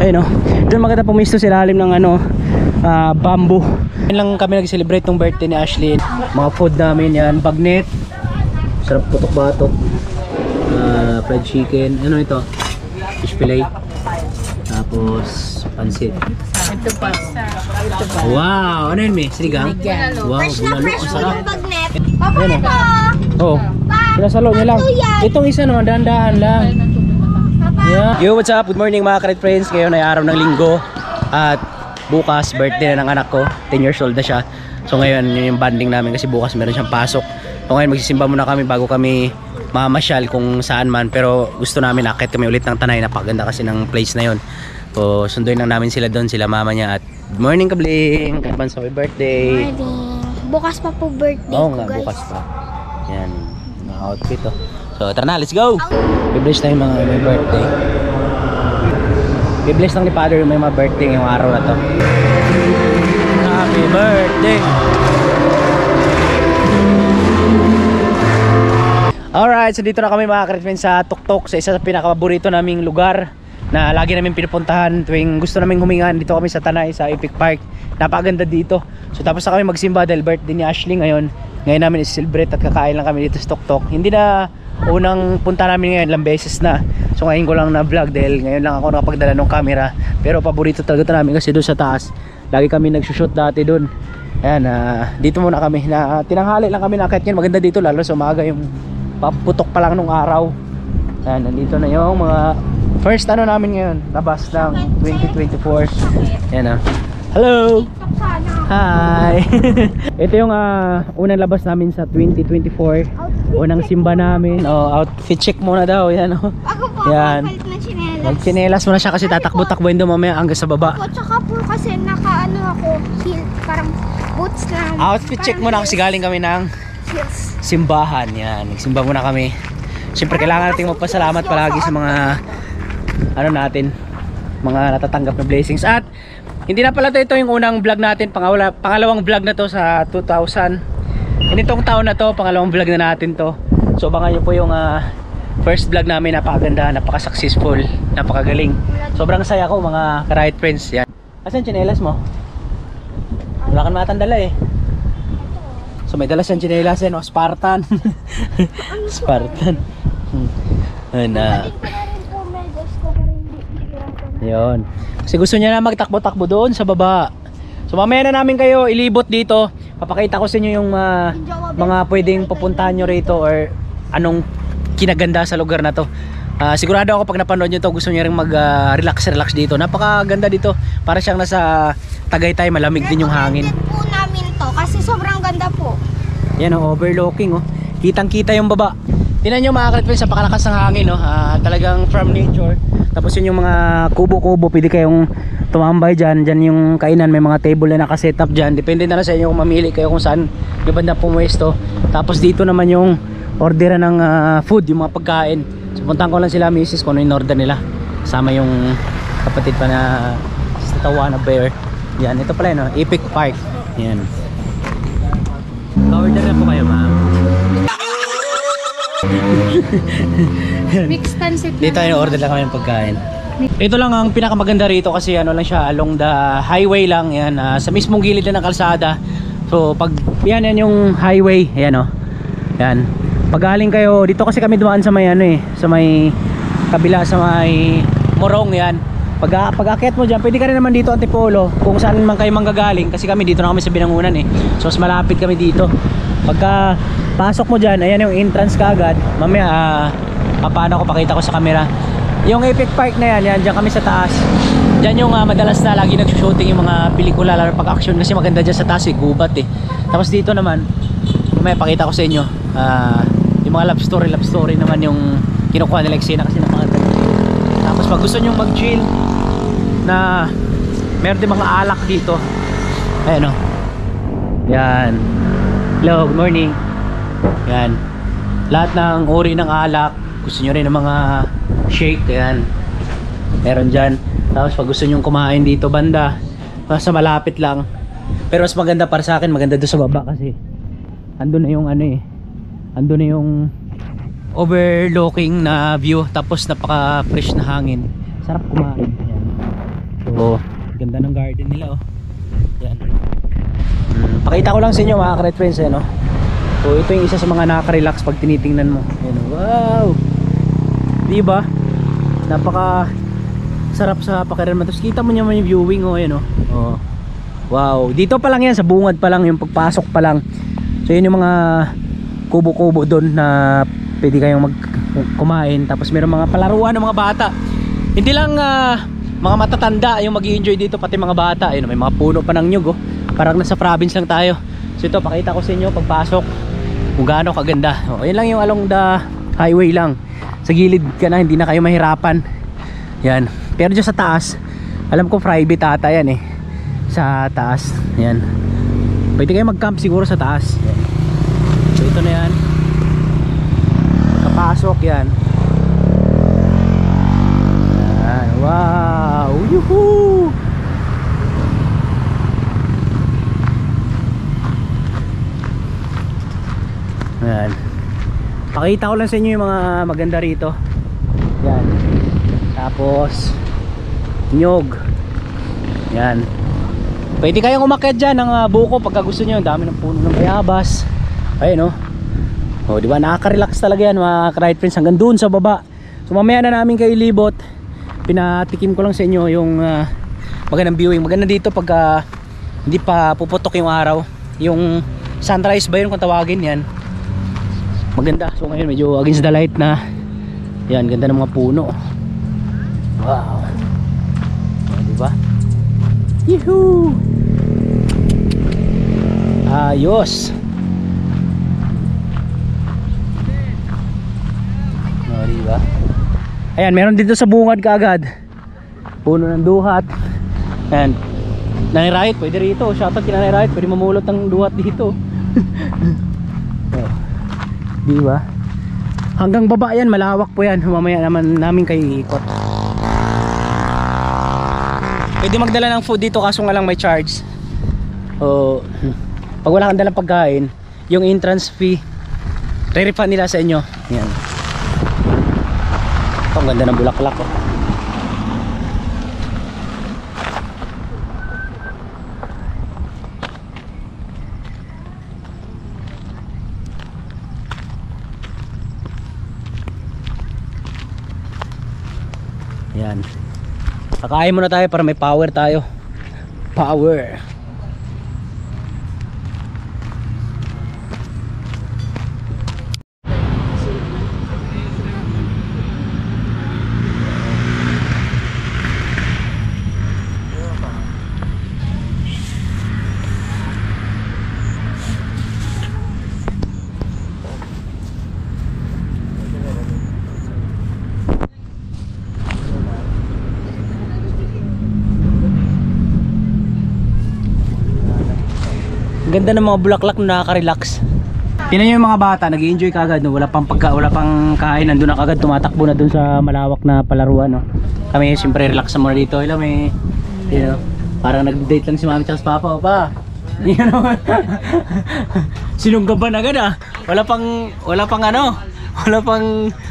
Ayun o, doon maganda pumisto sa ilalim ng ano, bamboo. Yan lang kami nag-celebrate ng birthday ni Ashley. Mga food namin yan, bagnet, sarap putok-batok, fried chicken, ano ito, fish fillet, tapos pansit. Ito pa. Wow, ano yun, may sinigang? Wow, bulalo, ang sarap. Ayun o, sinasalo niya lang. Itong isa naman, dahan-dahan lang. Yeah. Yo, what's up? Good morning mga Karet friends. Ngayon ay araw ng linggo at bukas birthday na ng anak ko. 10 years old na siya. So ngayon yun yung banding namin kasi bukas meron siyang pasok. So ngayon magsisimba muna kami bago kami mamasyal kung saan man. Pero gusto namin akit kami ulit ng Tanay. Napakaganda kasi ng place na yun. So sunduin lang namin sila doon, sila mama niya. At good morning Kabling, advance happy birthday. Morning. Bukas pa po birthday Oo ko, nga, guys. bukas pa. Yan, mga outfit oh. So tara na, let's go! Bibless na yung mga may birthday. Bibless lang ni Father yung may mga birthday ngayong araw na to. Happy birthday! Alright, so dito na kami mga Karet sa Tuktok, sa isa sa pinakapaborito naming lugar na lagi namin pinupuntahan tuwing gusto naming huminga. Dito kami sa Tanay, sa Epic Park. Napakaganda dito. So tapos na kami magsimba dahil birthday ni Ashley ngayon. Ngayon namin i-celebrate at kakain lang kami dito sa Tuktok. Hindi na unang punta namin ngayon, ilang beses na. So ngayon ko lang na vlog dahil ngayon lang ako nakapagdala ng camera. Pero paborito talaga ito namin kasi doon sa taas lagi kami nagsushoot dati doon. Ayan, dito muna kami na tinanghali lang kami nakakit yun. Maganda dito lalo sa umaga yung paputok pa lang nung araw. Ayan, nandito na yung mga first ano namin ngayon, labas ng 2024. Ayan hello! Hi! Ito yung unang labas namin sa 2024. Unang simba namin. Outfit check muna daw. Yan Ako po, yan. palit ng chinelas. Magchinelas muna siya kasi tatakbo-takboin doon mamaya hanggang sa baba. Ako, tsaka po kasi nakaano ako, heel, parang boots lang. Outfit check muna kasi galing kami ng Heels. simbahan. Yan, nagsimba muna kami. Siyempre kailangan natin magpasalamat palagi sa mga ano natin, mga natatanggap na blessings. At hindi na pala ito yung unang vlog natin, pangalawang vlog na to sa 2000. Initong taon na to, pangalawang vlog na natin to. So abangan nyo po yung first vlog namin. Napakaganda, napaka-successful, napakagaling. Sobrang saya ko mga ka-ride friends. Yan. Asan chinelas mo? Wala kang matandala eh. So may dala siyang chinelas eh, no? Spartan. Spartan. Yun. Kasi gusto niya na magtakbo-takbo doon sa baba. So mamaya na namin kayo ilibot dito. Papakita ko sa inyo yung mga pwedeng pupuntahan nyo rito or anong kinaganda sa lugar na to. Sigurado ako pag napanood nyo to, gusto nyo rin mag-relax dito. Napakaganda dito. Para siyang nasa Tagaytay, malamig din yung hangin. Po namin to kasi sobrang ganda po. Yan overlooking oh. Kitang-kita yung baba. Tingnan nyo mga Karet sa pakalakas ng hangin no. Talagang from nature. Tapos yun yung mga kubo-kubo, pwede kayong tumambay dyan. Dyan yung kainan, may mga table na nakasetup dyan. Depende na lang sa inyo kung mamili kayo kung saan yung banda pumwesto. Tapos dito naman yung orderan ng food, yung mga pagkain. So puntahan ko lang sila misis kung ano yung order nila. Kasama yung kapatid pa na Tawana Bear. Yan, ito pala yun, Epic Park. Yan. Order na po kayo ma'am. Mixed pancit. Dito tayo order lang kami ng pagkain. Ito lang ang pinakamaganda rito kasi ano lang siya, along the highway lang yan, sa mismong gilid na ng kalsada. So pag yan yung highway, ayan yan. Pag galing kayo dito kasi kami dumaan sa may ano sa may kabila sa may Morong yan. Pag aakyat mo dyan, pwede ka rin naman dito Antipolo kung saan man kayo manggagaling kasi kami dito na kami sa Binangunan so mas malapit kami dito. Pagka pasok mo dyan, ayan yung entrance kaagad. Mamaya paano ko pakita ko sa camera. Yung Epic Park na yan dyan kami sa taas. Dyan yung madalas na lagi nagsushooting yung mga pelikula lalo pag action kasi maganda dyan sa taas gubat Tapos dito naman, mamaya pakita ko sa inyo yung mga love story naman yung kinukuha nila eksena kasi napakaganda. Tapos pag gusto nyo mag chill na meron din mga alak dito, ayan yan. Hello, good morning. Yan. Lahat ng uri ng alak. Gusto nyo rin ng mga shake. Yan. Meron dyan. Tapos pag gusto nyo kumain dito banda, sa malapit lang. Pero mas maganda para sa akin, maganda doon sa baba kasi andun na yung andun na yung overlooking na view. Tapos napaka fresh na hangin. Sarap kumain. Yan. ganda ng garden nila oh. Yan. Pakita ko lang sa inyo mga ka-red friends eh, no? So ito yung isa sa mga nakaka-relax pag tinitingnan mo. Yan, wow! Diba? Napaka sarap sa pakiramdam. Tapos kita mo naman yung viewing oh, yan oh. Oh. Wow, dito pa lang yan, sa bungad pa lang, yung pagpasok pa lang. So yun yung mga kubo-kubo doon na pwede kayong kumain. Tapos mayroong mga palaruan ng mga bata. Hindi lang mga matatanda yung mag-i-enjoy dito, pati mga bata. Ayun, may mga puno pa ng nyug oh. Parang nasa province lang tayo. So ito, pakita ko sa inyo pagpasok kung gaano kaganda. Oh, yun lang yung along the highway lang. Sa gilid ka na, hindi na kayo mahirapan. Yan. Pero dyan sa taas, alam ko private ata yan eh. Sa taas. Yan. Pwede kayo mag-camp siguro sa taas. Yan. So ito na yan. Kapasok yan. Yan. Wow! Yuhuu! Yan. Pakita ko lang sa inyo yung mga maganda rito. Yan. Tapos nyog. Yan. Pwede kayong umakyat dyan ng buko pagka gusto nyo. Ang dami ng puno ng bayabas. Ayun oh. Oh, di ba nakaka-relax talaga yan mga ka-ride friends hanggang doon sa baba. So mamaya na namin kayo libot. Pinatikim ko lang sa inyo yung magandang viewing. Maganda dito pagka hindi pa puputok yung araw. Yung sunrise ba yun kung tawagin yan. Maganda. So ngayon medyo against the light na. Yan, ganda ng mga puno. Wow. Oh, di ba? Yuhuu! Ayos. Oh, di ba? Ayan, meron dito sa bungad kaagad. Puno ng duhat. Ayan. Nanay Riot, pwede rito. Shoutout kay Nanay Riot, pwede mamulot ng duhat dito. Oh. Di ba? Hanggang baba yan, malawak po yan. Mamaya naman namin kayo iikot. Pwede magdala ng food dito kaso nga lang may charge. O pag wala kang dalang pagkain, yung entrance fee re-refund nila sa inyo. Yan. Ito, ang ganda ng bulaklak oh. Yan. Kakain muna tayo para may power tayo. Power. Ganda ng mga bulaklak na nakaka-relax. Tingnan nyo yung mga bata, nag-i-enjoy kagad no? Wala pang kain, nandun na kagad, tumatakbo na dun sa malawak na palaruan no? Kami siyempre relax sa muna dito. Alam may parang nag-date lang si mami tsaka si papa. Pa you know? Sinunggaban agad ah. Wala pang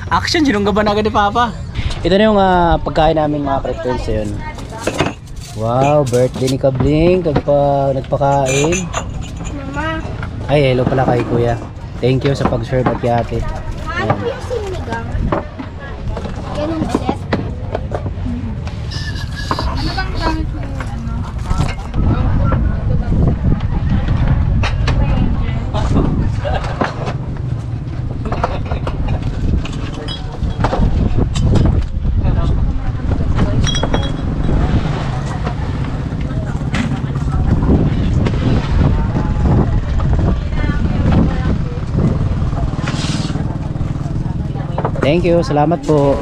action, sinunggaban agad ni papa. Ito na yung pagkain namin mga friends yun. Wow, birthday ni Kabling nagpakain. Ay, hello pala kay kuya. Thank you sa pag-serve at kay ate. Ano po yung sinigang? Ganun ulit. Ano bang gamit mo yung ano? Thank you, salamat po.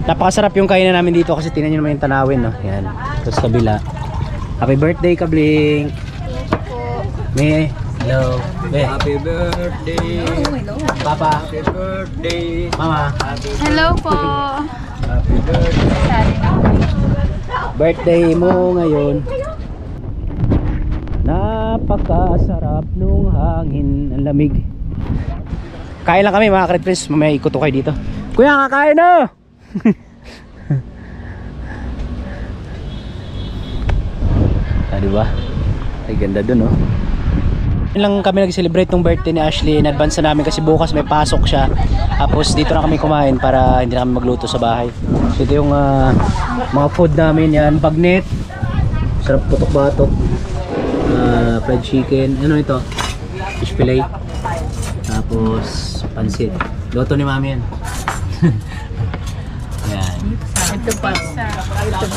Napakasarap yung kainan namin dito kasi tingnan nyo naman yung tanawin no? Yan, tapos kabila. Happy birthday Kabling. Thank you po. May, hello. May. Happy birthday, Papa. happy birthday, Mama. Hello po. happy birthday. Birthday mo ngayon. Napakasarap nung hangin. Ang lamig. Kain lang kami mga ka-red friends. Mamaya ikot ko kayo dito. Kuya, kakain na! di ba? Ay ganda dun, oh. Yun lang kami nag-celebrate ng birthday ni Ashley in advance na namin kasi bukas may pasok siya. Tapos dito na kami kumain para hindi na kami magluto sa bahay. So, ito yung mga food namin yan. Bagnet. Sarap putok-batok. Fried chicken. Ano ito? Fish fillet. Tapos pansit. Luto ni mami yan. Ayan. Ito pa.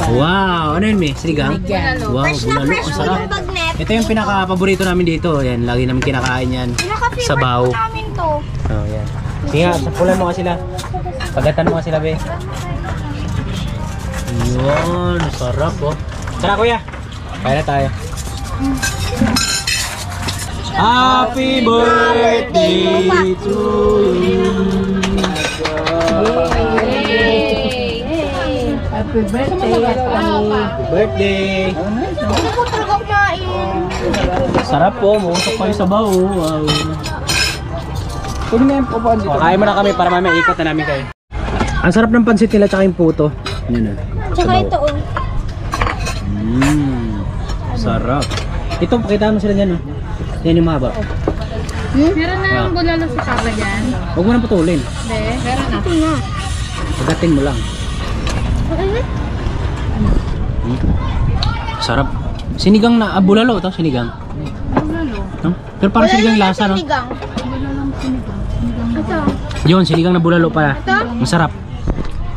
Wow! Ano yun, May? Sinigang? Wow, Fresh na bulalo. fresh Ang po sarap. yung bagnet. Ito yung pinaka-paborito namin dito. Ayan, lagi namin kinakain yan. Pinaka-favorite Sabaw. po namin to. Oh, yan. Sige nga, sapulan mo nga sila. Pagatan mo nga sila, be. Yun, sarap, oh. Tara, kuya. Kaya na tayo. Happy birthday to you. Happy birthday. Happy birthday. Hindi po talaga kumain. Sarap po, mausok pa yung sabaw. Wow. Pwede na yung pupuan dito. Kain mo na kami para mamaya ikot na namin kayo. Ang sarap ng pansit nila tsaka yung puto. Yan na. Tsaka ito, oh. Sarap. Ito, pakita mo sila dyan, oh. Yan yung mahaba. Meron na yung bulalo sa Papa dyan. Huwag mo nang putulin. Hindi. Meron na. Ito na. Pagatin mo lang. Sarap. Sinigang na, bulalo ito, sinigang. Bulalo. No? Pero parang sinigang yung lasa, no? Sinigang. Ito. Yun, sinigang na bulalo pala. Ito? Masarap.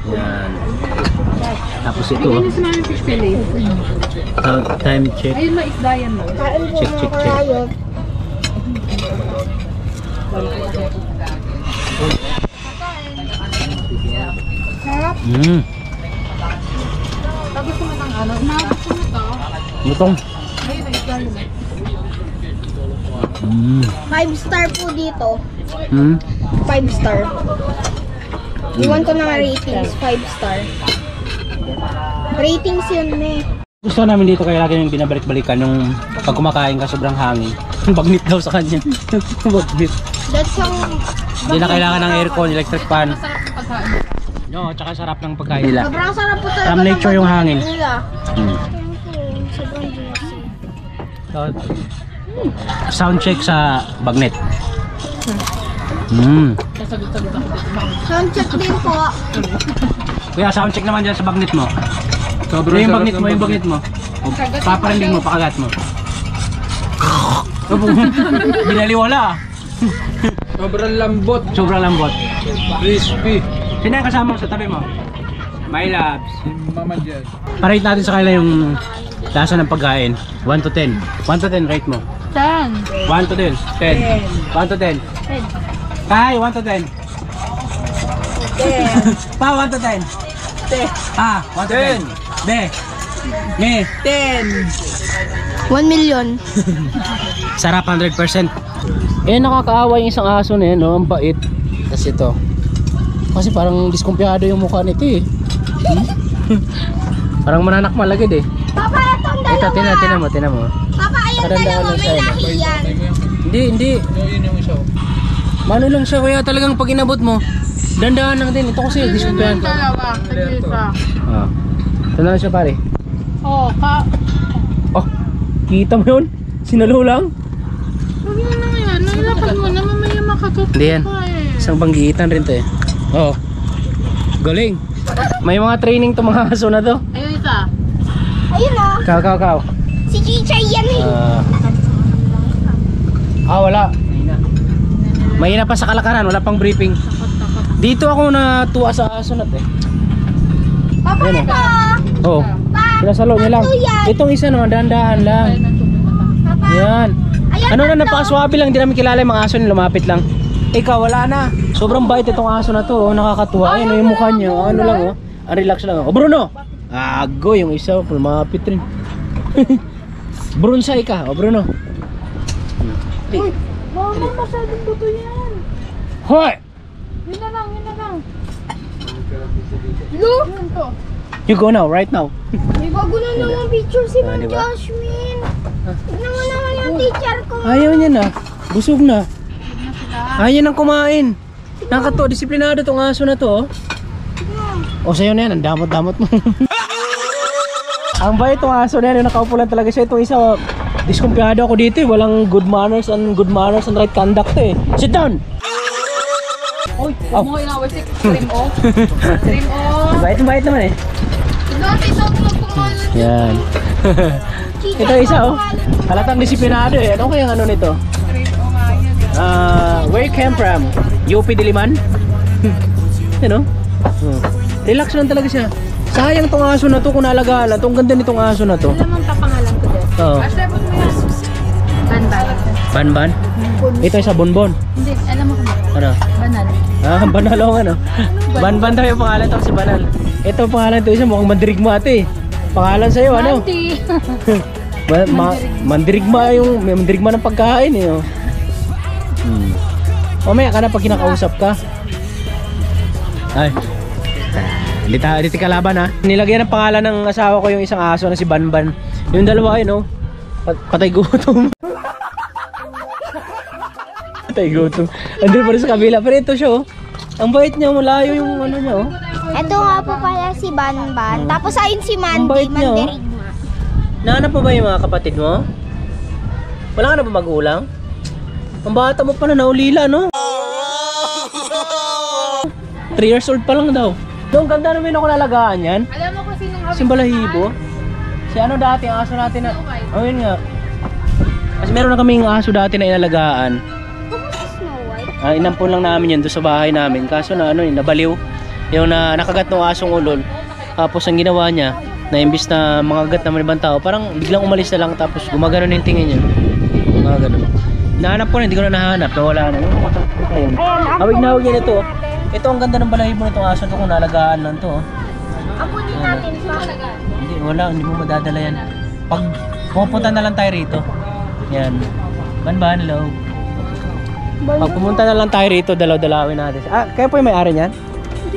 Yan. Tapos ito, Bigyan oh. niyo sa mga fish fillet. Time check. Ayun, maisda yan mo. Kain po Check, mga check, check. kayot. Sarap. Tapos mo ng ano, inabot mo ito. Lutong. Ayun, maisda yun. 5 star po dito. 5 star. Iwan ko ng ratings, 5 star. Ratings yun, eh. Gusto namin dito kaya lagi yung binabalik-balikan yung pag kumakain ka sobrang hangin. Bagnit daw sa kanya. Bagnit. That's how... Hindi na kailangan ng aircon, electric fan. Masarap ang pagkain. No, tsaka sarap ng pagkain nila. Sobrang sarap po talaga. From nature yung hangin. Nila. Mm. Sobrang juicy. So, sound check sa bagnet. Nasagot-sagot ako dito. Sound check din po. Kuya, sound check naman dyan sa bagnet mo. Yung bagnet mo, yung bagnet mo. Paparinig mo, pakagat mo. Binaliwala. Sobrang lambot. Sobrang lambot. Crispy. Sino yung kasama mo sa tabi mo? My loves. Si Mama Jazz. Pa-rate natin sa kanila yung lasa ng pagkain. 1 to 10. 1 to 10 rate mo. 10. 1 to 10. 10. 1 to 10. Tay, 1 to 10. 10. Pa, 1 to 10. 10. Ah, 1 to 10. Be. Me. 1 million. Sarap 100%. Eh, nakakaawa yung isang aso na yan, no? Ang bait. Kasi ito. Kasi parang diskumpiyado yung mukha nito eh. Parang mananak malagid eh. Papa, itong Ito, dalawa. tinan mo. Papa, ayun Parang dalawa. daan lang May sa'yo. lahi yan. Hindi. No, yun yung isa. Mano lang siya, kaya talagang pag inabot mo, dandahan lang din. Ito kasi, diskumpiyado. Dalawa. Tag-isa. Ah. Ito na lang siya pare. Oh, Oh, kita mo yun? Sinalo lang? Huwag mo na yan. Nalapag mo na mamaya makatutok Hindi yan. ka eh. Isang banggitan rin to eh. Oo. Galing. May mga training to mga aso na to. Ayun isa. Ayun o. Kaw. Si Chichay yan eh. Wala. Mahina pa sa kalakaran, wala pang briefing. Dito ako natuwa sa aso na to eh. Papa, Ayun, ito. Oo. Sinasalo niya lang. Ito yan. Itong isa naman, dahan-dahan lang. Papa. Yan. Ayan, Ano na, tatlo. napakaswabe lang, hindi namin kilala yung mga aso nila, lumapit lang. Ikaw, wala na. Sobrang bait itong aso na to, oh. Nakakatuwa. Ayun, yung mukha niya, ano lang, oh. Ang relax lang. Oh, Bruno! Ago, yung isa, lumapit rin. Brunsay ka, oh, Bruno. Mama, masyadong buto yan. Hoy! Yun na lang. Look. Yun to. You go now, right now. May bago na naman picture si Ma'am diba? Jasmine. Tignan mo naman yung teacher ko. Ayaw niya na. Busog na. Ayaw nang kumain. Nakakatuwa, disiplinado tong aso na to, oh. O sa'yo na yan, ang damot-damot mo. Ang bait itong aso na yan, yung nakaupo lang talaga siya. Itong isa, diskumpiyado ako dito eh. Walang good manners and right conduct eh. Sit down! Uy, huwag mo inaway si Trim O. Trim O. Bait naman eh. Dati sa mga pangalan. Yan. Ito isa oh. Halatang disiplinado eh. Ano kaya ano nito? Trim O nga yan. Where you came from? UP Diliman? Ano? Relax lang talaga siya. Sayang tong aso na to kung naalagaan lang. Itong ganda nitong aso na to. Alam mo ang papangalan ko doon? Oo. Aslepot mo yan. Banban. Banban? Ito isa bonbon. Hindi, alam mo kung Ano? banal. Banal ako ano. Banban daw yung pangalan to kasi banal. Ito pangalan to isa mukhang mandirigma ate. Pangalan sa'yo ano? Auntie. Mandirigma yung may mandirigma ng pagkain eh. Oh. Mamaya ka na pag kinakausap ka. Ay. Hindi kalaban ha. Nilagyan ng pangalan ng asawa ko yung isang aso na si Banban. Yung dalawa kayo no. Patay gutom. Patay gutom. Andun pa rin sa kabila. Pero ito siya oh. Ang bait niya, malayo yung ano niya oh. Ito nga po pala si Banban. Tapos ayun si Ang Mandy, bait niya, oh. Mandirigma. Nahanap mo ba yung mga kapatid mo? Wala ka na ba magulang? Ang bata mo pa na naulila no? 3 years old pa lang daw. Doon ganda naman ako nalagaan yan. Alam mo kung sinong Si Balahibo. Si ano dati, ang aso natin na... Oh yun nga. Kasi meron na kaming aso dati na inalagaan. Kumusta Snow White? Inampun lang namin yun doon sa bahay namin. Kaso na ano nabaliw. Yung na nakagat ng asong ulol. Tapos ang ginawa niya, na imbis na mangagat naman ibang tao, parang biglang umalis na lang tapos gumagano na yung tingin niya. Mga ganun. Nahanap ko na, hindi ko na nahanap. Nawala na. Ayun. Hawig na hawig yan ito. Ito ang ganda ng balahibo nitong aso to kung nalagaan lang to. Apunin natin pa. Hindi, hindi mo madadala yan. Pag pupunta na lang tayo rito. Yan. Banban, hello. Pag pumunta na lang tayo rito, dalaw-dalawin natin. Kaya po yung may-ari niyan?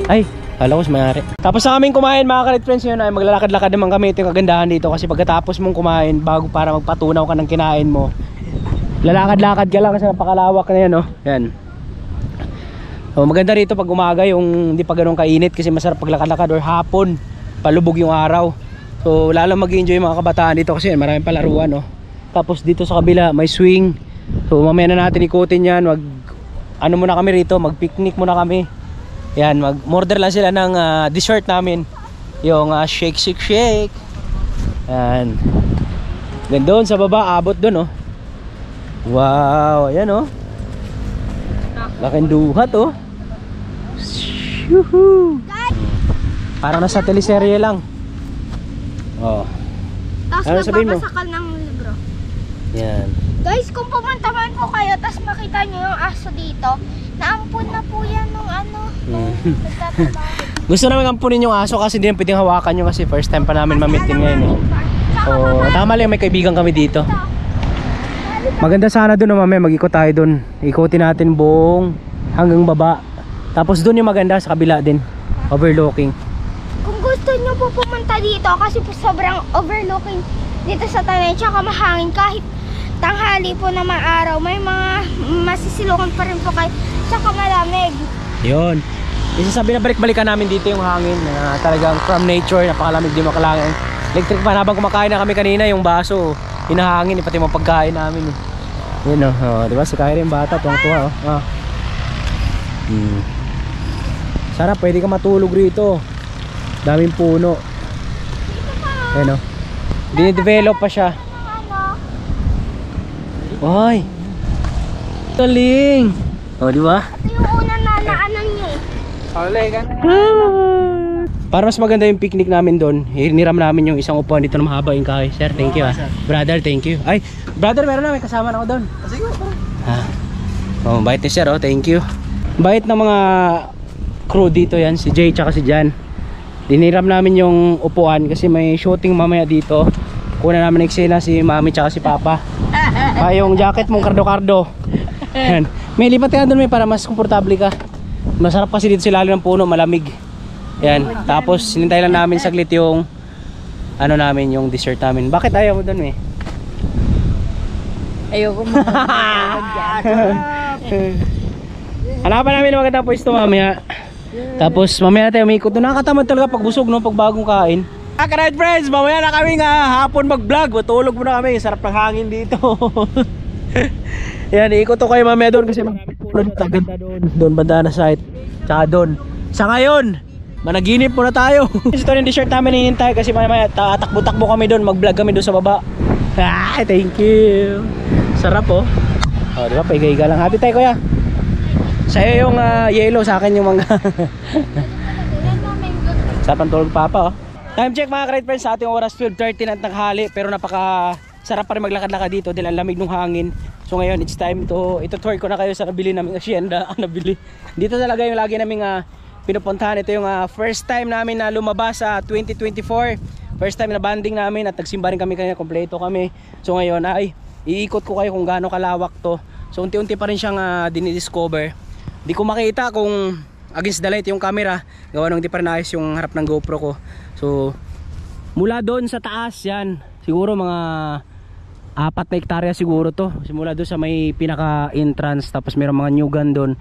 Ay, kala ko si may-ari. Tapos na kaming kumain mga kalit friends yun ay maglalakad-lakad naman kami. Ito yung kagandahan dito kasi pagkatapos mong kumain, bago para magpatunaw ka ng kinain mo, lalakad-lakad ka lang kasi napakalawak na yan oh. Yan. So, maganda rito pag umaga yung hindi pa ganun kainit kasi masarap paglakad-lakad or hapon palubog yung araw. So lalo mag-enjoy yung mga kabataan dito kasi maraming palaruan no. Tapos dito sa kabila may swing. So mamaya na natin ikutin yan. Ano muna kami rito, mag-picnic muna kami. Yan, mag-order lang sila ng dessert namin. Yung shake. Yan. Doon sa baba, abot doon oh. Wow, ayan oh. Laking duhat oh. Yuhu. Parang nasa teleserye lang. Oh. Tapos Ano sabihin mo? nagbabasakal ng libro. Yan. Guys, kung pumunta man po kayo, tapos makita nyo yung aso dito, naampun na po yan nung ano, nagtatrabaho. Gusto namin ampunin yung aso kasi hindi pwedeng hawakan nyo kasi first time pa namin ma-meet din ngayon eh. Oh, tama lang may kaibigan kami dito. Maganda sana doon mamaya mag-ikot tayo doon. Ikutin natin buong hanggang baba. Tapos doon yung maganda sa kabila din. Overlooking. Kung gusto nyo po pumunta dito, kasi po sobrang overlooking dito sa tanay, tsaka mahangin kahit tanghali po na araw, may mga masisilungan pa rin po kayo, tsaka malamig. Yun. Isa sa binabalik-balikan namin dito yung hangin na talagang from nature, napakalamig din makalangin. Electric fan habang kumakain na kami kanina yung baso. Hinahangin pati mga pagkain namin eh. Yun oh, diba si Kyrie yung bata, tuwang-tuwa oh. Sarap, pwede ka matulog rito. Daming puno. Ayan oh. Dinidevelop pa siya. Ay. Galing. Oh, di ba? Ito yung una na naanan nyo eh. Hali ka. Para mas maganda yung picnic namin doon, hiniram namin yung isang upuan dito na mahaba yung kahoy. Sir, thank you ah. Brother, thank you. Ay, brother, meron na, may kasama na ako doon. Sige, Oh, bait ni sir, oh, thank you. Bait ng mga crew dito yan, si Jay tsaka si Jan. Hiniram namin yung upuan kasi may shooting mamaya dito. Kuna namin eksena si Mami tsaka si Papa. Yung jacket mong kardo-kardo. Yan. May lipat ka doon may para mas komportable ka. Masarap kasi dito sa ilalim ng puno, malamig. Yan. Tapos sinintay lang namin saglit yung ano namin, yung dessert namin. Bakit ayaw mo doon eh? Ayoko mo. Hanapan namin ng magandang pwesto mamaya. Tapos mamaya tayo umikot. Nakakatamad talaga pag busog no, pag bagong kain. Alright friends, mamaya na kami hapon mag-vlog. Matulog muna kami, sarap ng hangin dito. Yan, ikot ko kayo mamaya doon kasi maraming puno dito. Ganda doon. Doon banda na site. Tsaka doon. Sa ngayon, managinip muna tayo. Ito yung t-shirt namin hinihintay kasi mamaya tatakbo-takbo kami doon. Mag-vlog kami doon sa baba. Thank you. Sarap oh. Oh, diba? Paiga-iga lang. Happy tayo kuya. Sa'yo yung yellow, sa akin yung mangga. Sarap ang tulog papa oh. Time check mga ka-ride friends, sa ating oras 12:30 na tanghali. Pero napaka sarap pa rin maglakad-lakad dito dahil ang lamig ng hangin. So ngayon it's time to ito-tour ko na kayo sa nabili naming asyenda. Nabili. Dito talaga yung lagi naming pinupuntahan. Ito yung first time namin na lumabas sa 2024. First time na banding namin at nagsimba rin kami kanina, kompleto kami. So ngayon ay iikot ko kayo kung gaano kalawak to. So unti-unti pa rin siyang dinidiscover. Di ko makita kung against the light yung camera, gawa nung hindi pa rin ayos yung harap ng GoPro ko. So mula doon sa taas yan, siguro mga 4 na hektarya siguro to. Simula doon sa may pinaka entrance, tapos mayroong mga new gun doon,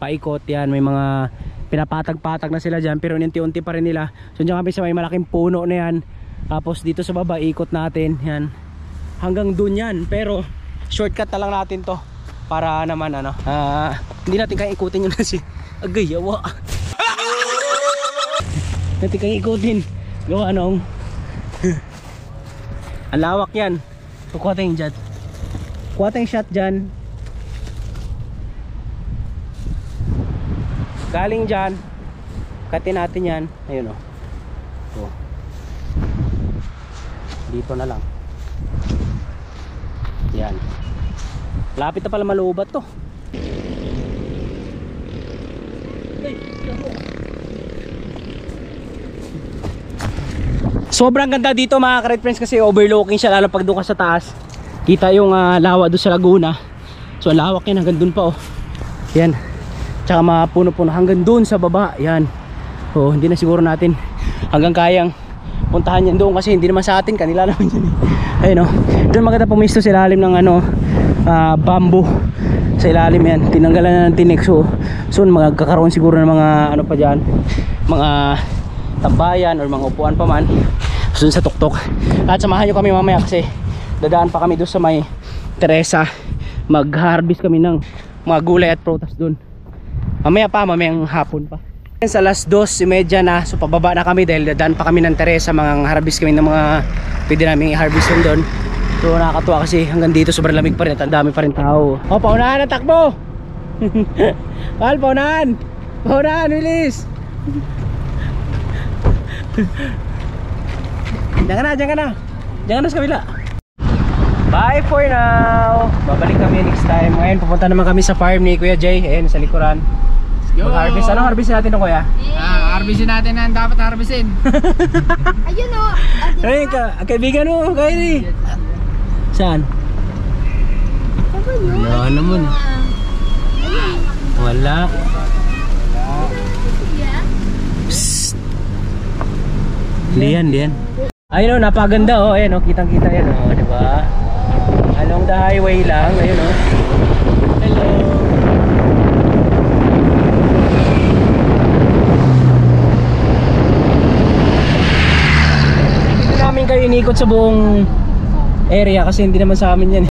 paikot yan, may mga pinapatag-patag na sila dyan, pero unti-unti pa rin nila. So dyan kami sa may malaking puno na yan, tapos dito sa baba ikot natin yan hanggang doon yan, pero shortcut na lang natin to para naman hindi natin kaya ikutin yun kasi agay yawa. Natin kaya ikutin gawa nung ang lawak yan. So kuha tayong dyan, kuha tayong shot dyan, galing dyan katin natin yan, ayun o. So, dito na lang yan, lapit na pala malubat to. Sobrang ganda dito mga ka-ride friends kasi overlooking siya, lalo pag doon ka sa taas kita yung lawa doon sa Laguna. So ang lawak yan hanggang doon pa oh. Yan, tsaka mga puno-puno hanggang doon sa baba yan. So hindi na siguro natin hanggang kayang puntahan yan doon kasi hindi naman sa atin, kanila naman yan eh. Ayun oh, doon maganda pumisto sa ilalim ng bamboo. Sa ilalim yan, tinanggalan na ng tinik. So soon magkakaroon siguro ng mga pa dyan, mga tambayan or mga upuan pa man doon sa tuktok. At samahan nyo kami mamaya kasi dadaan pa kami doon sa may Teresa, mag-harvest kami ng mga gulay at prutas doon mamaya pa, mamayang hapon pa. Sa alas 2:30 na, so pababa na kami dahil dadaan pa kami ng Teresa, mag-harvest kami ng mga pwede namin i-harvest doon. So nakakatuwa kasi hanggang dito sobrang lamig pa rin at ang dami pa rin tao. Oh, paunahan na takbo. Pal, paunahan. Paunahan, bilis. Diyan ka na, diyan ka na. Diyan ka na sa kabila. Bye for now. Babalik kami next time. Ngayon pupunta naman kami sa farm ni Kuya Jay. Ayan sa likuran. Mag-harvest. Anong harvestin natin no, Kuya? Harvestin natin na dapat harvestin. Ayun o. Ay, kaibigan mo, Kyrie. Saan? Wala naman. Wala. Psst. Hindi yan. Ayun o, napaganda o. Ayun o, kitang-kita yan o, diba? Along the highway lang. Ayun o. Hello. Hindi namin kayo inikot sa buong area kasi hindi naman sa amin yan.